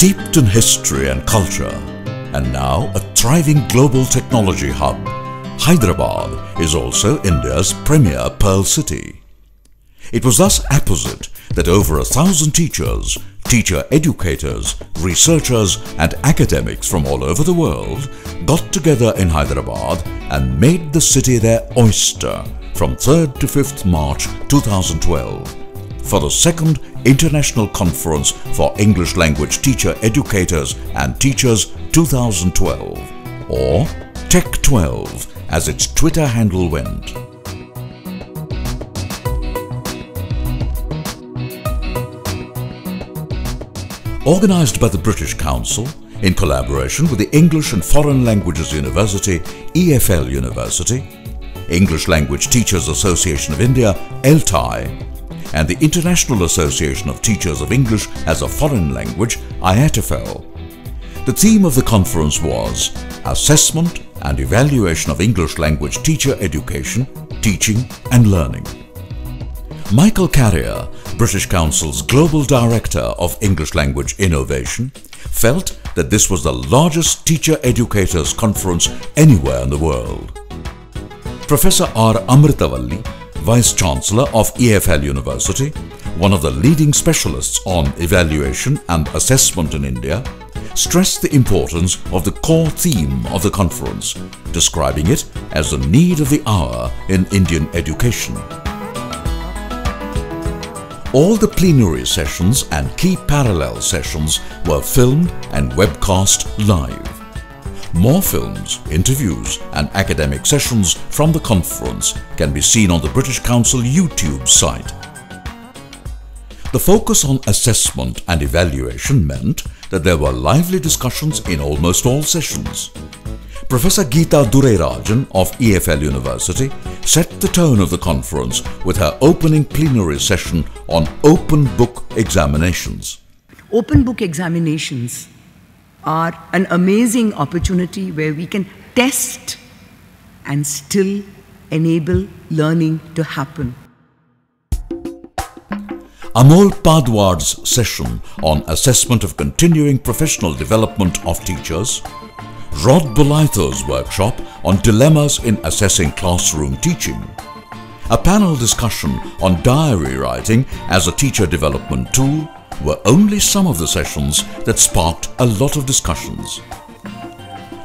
Steeped in history and culture, and now a thriving global technology hub, Hyderabad is also India's premier Pearl City. It was thus apposite that over 1,000 teachers, teacher educators, researchers and academics from all over the world got together in Hyderabad and made the city their oyster from 3rd to 5th March 2012 for the 2nd International Conference for English Language Teacher Educators and Teachers 2012, or TEC12 as its Twitter handle went. Organised by the British Council in collaboration with the English and Foreign Languages University, EFL University, English Language Teachers Association of India, ELTI, and the International Association of Teachers of English as a Foreign Language, IATFL. The theme of the conference was Assessment and Evaluation of English Language Teacher Education, Teaching and Learning. Michael Carrier, British Council's Global Director of English Language Innovation, felt that this was the largest teacher educators conference anywhere in the world. Professor R. Amritavalli, Vice Chancellor of EFL University, one of the leading specialists on evaluation and assessment in India, stressed the importance of the core theme of the conference, describing it as the need of the hour in Indian education. All the plenary sessions and key parallel sessions were filmed and webcast live. More films, interviews and academic sessions from the conference can be seen on the British Council YouTube site. The focus on assessment and evaluation meant that there were lively discussions in almost all sessions. Professor Geeta Durerajan of EFL University set the tone of the conference with her opening plenary session on open book examinations. Open book examinations are an amazing opportunity where we can test and still enable learning to happen. Amol Padwad's session on assessment of continuing professional development of teachers, Rod Bolaitho's workshop on dilemmas in assessing classroom teaching, a panel discussion on diary writing as a teacher development tool were only some of the sessions that sparked a lot of discussions.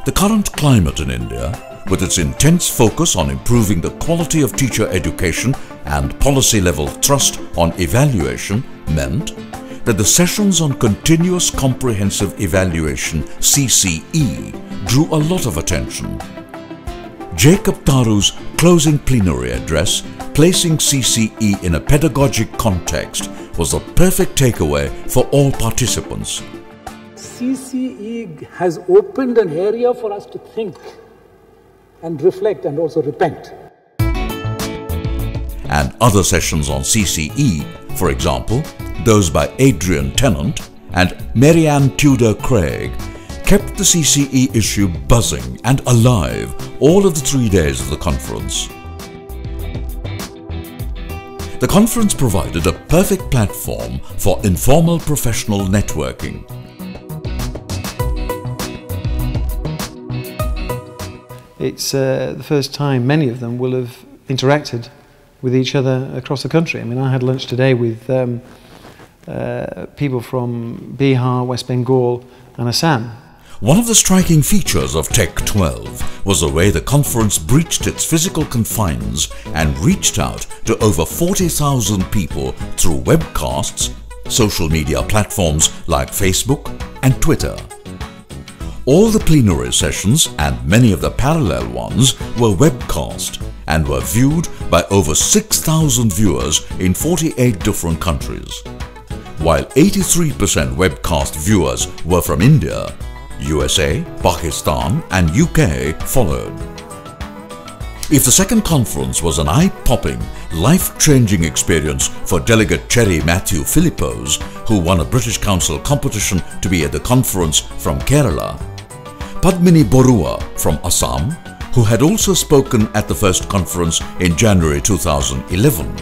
The current climate in India, with its intense focus on improving the quality of teacher education and policy-level thrust on evaluation, meant that the sessions on Continuous Comprehensive Evaluation (CCE) drew a lot of attention. Jacob Taru's closing plenary address, placing CCE in a pedagogic context, was the perfect takeaway for all participants. CCE has opened an area for us to think and reflect and also repent. And other sessions on CCE, for example, those by Adrian Tennant and Marianne Tudor Craig, kept the CCE issue buzzing and alive all of the 3 days of the conference. The conference provided a perfect platform for informal professional networking. It's the first time many of them will have interacted with each other across the country. I mean, I had lunch today with people from Bihar, West Bengal and Assam. One of the striking features of TEC12 was the way the conference breached its physical confines and reached out to over 40,000 people through webcasts, social media platforms like Facebook and Twitter. All the plenary sessions and many of the parallel ones were webcast and were viewed by over 6,000 viewers in 48 different countries. While 83% webcast viewers were from India, USA, Pakistan and UK followed. If the second conference was an eye-popping, life-changing experience for Delegate Cherry Matthew Philippos, who won a British Council competition to be at the conference from Kerala, Padmini Borua from Assam, who had also spoken at the first conference in January 2011,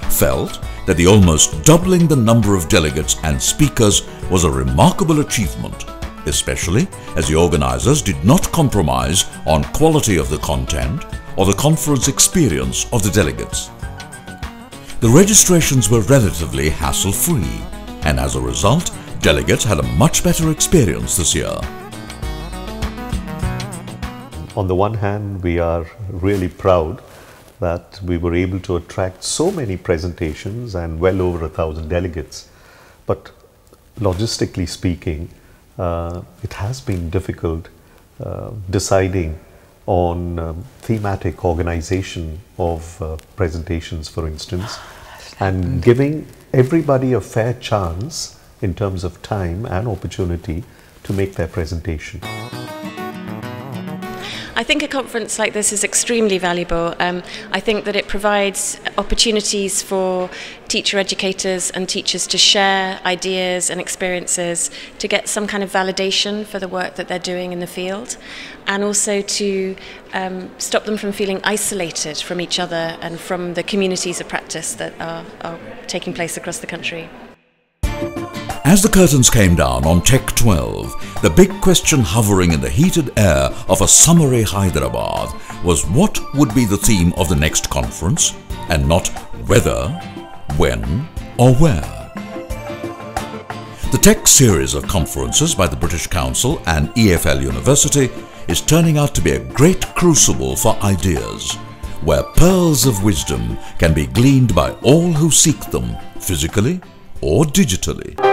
felt that the almost doubling the number of delegates and speakers was a remarkable achievement, especially as the organizers did not compromise on quality of the content or the conference experience of the delegates. The registrations were relatively hassle-free, and as a result, delegates had a much better experience this year. On the one hand, we are really proud that we were able to attract so many presentations and well over 1,000 delegates. But logistically speaking, it has been difficult deciding on thematic organization of presentations, for instance, and giving everybody a fair chance in terms of time and opportunity to make their presentation. I think a conference like this is extremely valuable. I think that it provides opportunities for teacher educators and teachers to share ideas and experiences, to get some kind of validation for the work that they're doing in the field, and also to stop them from feeling isolated from each other and from the communities of practice that are taking place across the country. As the curtains came down on TEC12, the big question hovering in the heated air of a summery Hyderabad was what would be the theme of the next conference, and not whether, when or where. The TEC series of conferences by the British Council and EFL University is turning out to be a great crucible for ideas, where pearls of wisdom can be gleaned by all who seek them, physically or digitally.